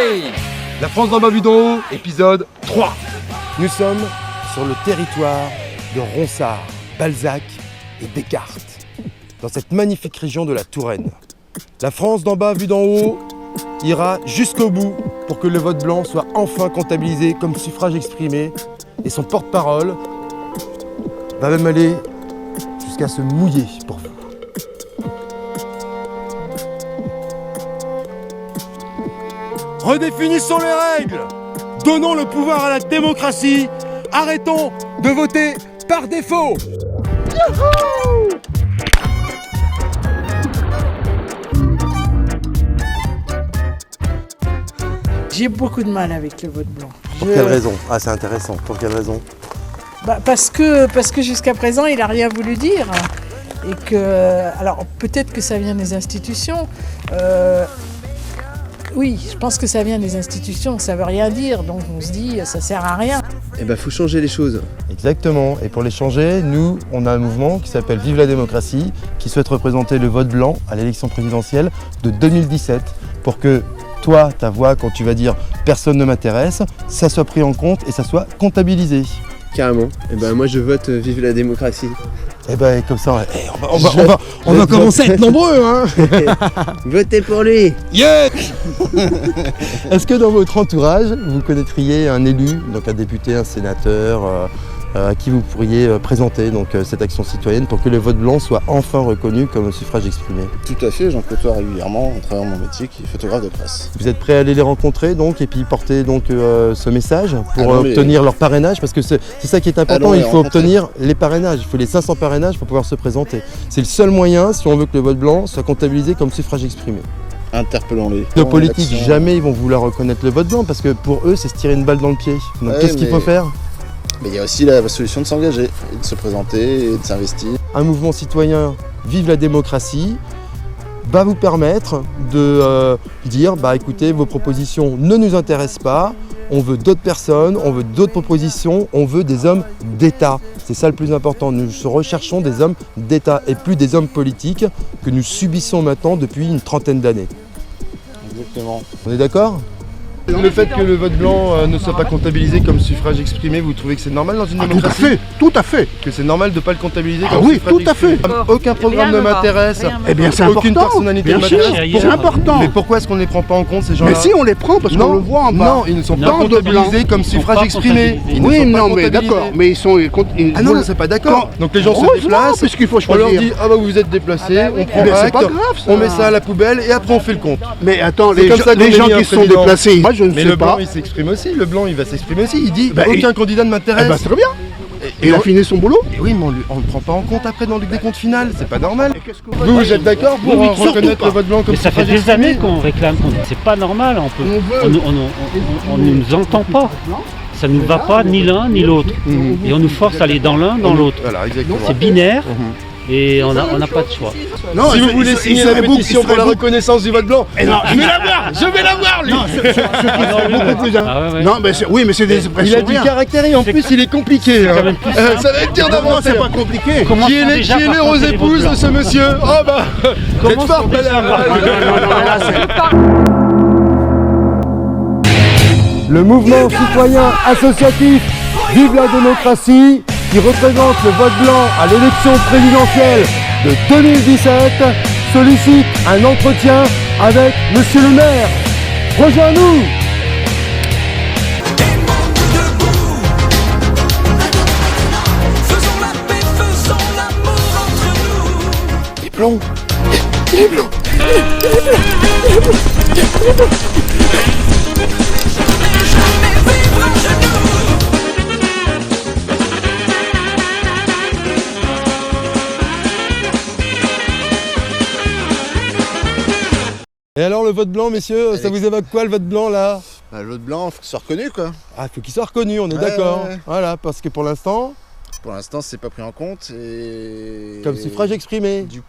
Hey! La France d'en bas vue d'en haut, épisode 3. Nous sommes sur le territoire de Ronsard, Balzac et Descartes, dans cette magnifique région de la Touraine. La France d'en bas vue d'en haut ira jusqu'au bout pour que le vote blanc soit enfin comptabilisé comme suffrage exprimé, et son porte-parole va même aller jusqu'à se mouiller pour vous. Redéfinissons les règles, donnons le pouvoir à la démocratie, arrêtons de voter par défaut. Youhou! J'ai beaucoup de mal avec le vote blanc. Pour quelle raison? Ah, c'est intéressant. Pour quelle raison? Parce que jusqu'à présent, il n'a rien voulu dire. Et que, alors peut-être que ça vient des institutions. Oui, je pense que ça vient des institutions, ça veut rien dire, donc on se dit ça sert à rien. Eh ben, faut changer les choses. Exactement. Et pour les changer, nous, on a un mouvement qui s'appelle Vive la démocratie, qui souhaite représenter le vote blanc à l'élection présidentielle de 2017 pour que toi, ta voix, quand tu vas dire « personne ne m'intéresse », ça soit pris en compte et ça soit comptabilisé. Carrément. Eh ben, moi, je vote vive la démocratie. Et ben comme ça, on va commencer à être nombreux, hein. Votez pour lui. Yeah. Est-ce que dans votre entourage, vous connaîtriez un élu, donc un député, un sénateur, à qui vous pourriez présenter donc, cette action citoyenne pour que le vote blanc soit enfin reconnu comme suffrage exprimé? Tout à fait, j'en côtoie régulièrement à travers mon métier qui est photographe de presse. Vous êtes prêt à aller les rencontrer donc et puis porter donc ce message pour obtenir leur parrainage, parce que c'est ça qui est important, il faut obtenir les parrainages, il faut les 500 parrainages pour pouvoir se présenter. C'est le seul moyen si on veut que le vote blanc soit comptabilisé comme suffrage exprimé. Interpellons-les. Nos politiques, jamais ils vont vouloir reconnaître le vote blanc parce que pour eux c'est se tirer une balle dans le pied. Donc qu'est-ce qu'il faut faire? Mais il y a aussi la solution de s'engager, et de se présenter et de s'investir. Un mouvement citoyen, Vive la démocratie, va vous permettre de dire écoutez, vos propositions ne nous intéressent pas, on veut d'autres personnes, on veut d'autres propositions, on veut des hommes d'État. C'est ça le plus important, nous recherchons des hommes d'État et plus des hommes politiques que nous subissons maintenant depuis une trentaine d'années. Exactement. On est d'accord ? Le fait que le vote blanc ne soit pas comptabilisé comme suffrage exprimé, vous trouvez que c'est normal dans une démocratie? Tout à fait. Que c'est normal de ne pas le comptabiliser comme oui, suffrage tout à fait. exprimé. Aucun programme ne m'intéresse, Eh bien, c'est aucune important. personnalité ne Bien sûr, m'intéresse. c'est important. Mais pourquoi est-ce qu'on ne les prend pas en compte ces gens-là? Mais si, on les prend parce qu'on le voit en bas. Non, ils ne sont pas Dans de comptabilisés comme suffrage exprimé. Ils ne Oui, sont pas non, mais comptabilisés. d'accord. Mais ils sont. Ah non, c'est pas d'accord. Donc les gens se déplacent, puisqu'il faut on leur choisir. dit vous vous êtes déplacés, on prend Mais c'est acte, pas grave, ça. on met ça à la poubelle et après on fait le compte. Mais attends, C'est les comme ça qu'on gens élit un qui sont président. déplacés, moi je ne Mais sais le blanc pas. il s'exprime aussi, le blanc il va s'exprimer aussi, il dit Bah, aucun candidat ne m'intéresse. Eh ben, c'est très bien. Il a fini son boulot. Et oui, mais on le prend pas en compte après dans le décompte final, c'est pas normal. Vous êtes d'accord pour reconnaître le vote blanc comme Mais ça fait suffrage des années exprimé? qu'on réclame, c'est pas normal, on ne nous entend pas. Ça ne nous va pas ni l'un ni l'autre. Et on nous force à aller dans l'un, dans l'autre. Voilà, exactement. C'est binaire et on n'a pas de choix. Non, Si vous voulez signer la pétition pour la reconnaissance du vote blanc, je vais l'avoir lui. Non, mais oui, mais c'est des Il expressions a du rien. caractère et en plus il est compliqué. quand même plus simple. Ça va être dur Non, d'avancer. c'est pas compliqué. Qui est l'heureux épouse de ce monsieur? Oh bah, vous êtes fort, Le mouvement citoyen associatif Vive la démocratie, qui représente le vote blanc à l'élection présidentielle de 2017, sollicite un entretien avec Monsieur le maire. Rejoins-nous! Les plombs! Les plombs! Et alors le vote blanc, messieurs, ça vous évoque quoi le vote blanc là? Le vote blanc, faut que ce soit reconnu quoi. Ah, il faut qu'il soit reconnu, on est d'accord. Ouais. Voilà, parce que pour l'instant, Pour l'instant, c'est pas pris en compte et. comme suffrage exprimé. Du